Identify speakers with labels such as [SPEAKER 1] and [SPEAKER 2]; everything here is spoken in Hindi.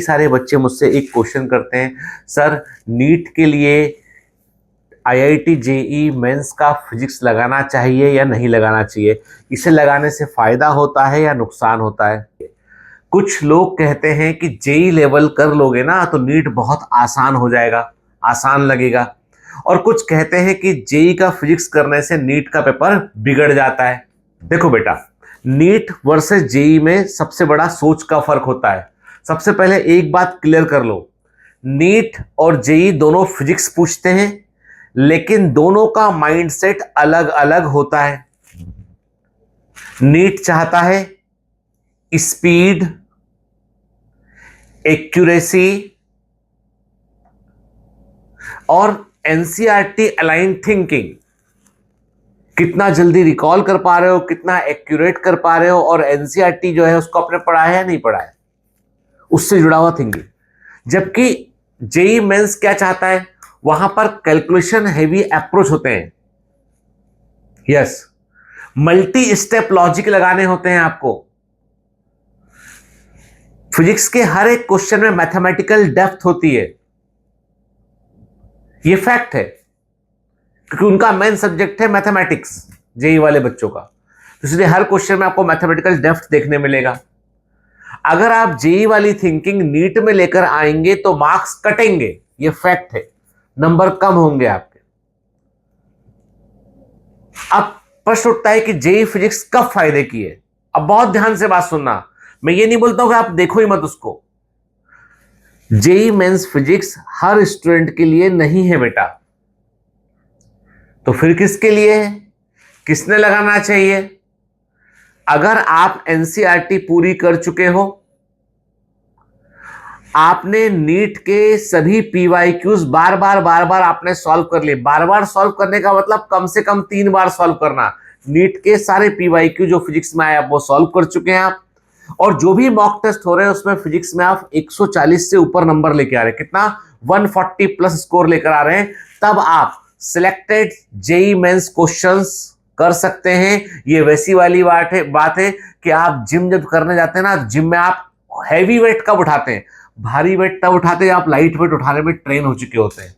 [SPEAKER 1] सारे बच्चे मुझसे एक क्वेश्चन करते हैं, सर नीट के लिए आईआईटी जेई मेंस का फिजिक्स लगाना चाहिए या नहीं लगाना चाहिए, इसे लगाने से फायदा होता है या नुकसान होता है। कुछ लोग कहते हैं कि जेई लेवल कर लोगे ना तो नीट बहुत आसान हो जाएगा, आसान लगेगा, और कुछ कहते हैं कि जेई का फिजिक्स करने से नीट का पेपर बिगड़ जाता है। देखो बेटा, नीट वर्सेस जेई में सबसे बड़ा सोच का फर्क होता है। सबसे पहले एक बात क्लियर कर लो, नीट और जेई दोनों फिजिक्स पूछते हैं, लेकिन दोनों का माइंडसेट अलग अलग होता है। नीट चाहता है स्पीड, एक्यूरेसी और एनसीईआरटी अलाइन थिंकिंग, कितना जल्दी रिकॉल कर पा रहे हो, कितना एक्यूरेट कर पा रहे हो, और एनसीईआरटी जो है उसको आपने पढ़ा है या नहीं पढ़ा है, उससे जुड़ा हुआ थिंकिंग। जबकि जेई मेंस क्या चाहता है, वहां पर कैलकुलेशन हेवी अप्रोच होते हैं। यस, मल्टी स्टेप लॉजिक लगाने होते हैं आपको। फिजिक्स के हर एक क्वेश्चन में मैथमेटिकल डेप्थ होती है, ये फैक्ट है, क्योंकि उनका मेन सब्जेक्ट है मैथमेटिक्स, जेई वाले बच्चों का। तो इसलिए हर क्वेश्चन में आपको मैथमेटिकल डेप्थ देखने मिलेगा। अगर आप जेई वाली थिंकिंग नीट में लेकर आएंगे तो मार्क्स कटेंगे, ये फैक्ट है, नंबर कम होंगे आपके। अब प्रश्न उठता है कि जेई फिजिक्स कब फायदे की है। अब बहुत ध्यान से बात सुनना, मैं ये नहीं बोलता हूं कि आप देखो ही मत उसको। जेई मेंस फिजिक्स हर स्टूडेंट के लिए नहीं है बेटा, तो फिर किसके लिए है, किसने लगाना चाहिए? अगर आप एनसीईआरटी पूरी कर चुके हो, आपने नीट के सभी पीवाईक्यूज बार बार आपने सॉल्व कर लिए। बार बार सॉल्व करने का मतलब कम से कम 3 बार सॉल्व करना। नीट के सारे पीवाईक्यू जो फिजिक्स में आए आप वो सॉल्व कर चुके हैं आप, और जो भी मॉक टेस्ट हो रहे हैं उसमें फिजिक्स में आप 140 से ऊपर नंबर लेके आ रहे हैं, कितना 140 प्लस स्कोर लेकर आ रहे हैं, तब आप सिलेक्टेड जेई मेंस क्वेश्चंस कर सकते हैं। ये वैसी वाली बात है कि आप जिम जब करने जाते हैं ना, जिम में आप हैवी वेट कब उठाते हैं, भारी वेट तब उठाते हैं आप लाइट वेट उठाने में ट्रेन हो चुके होते हैं।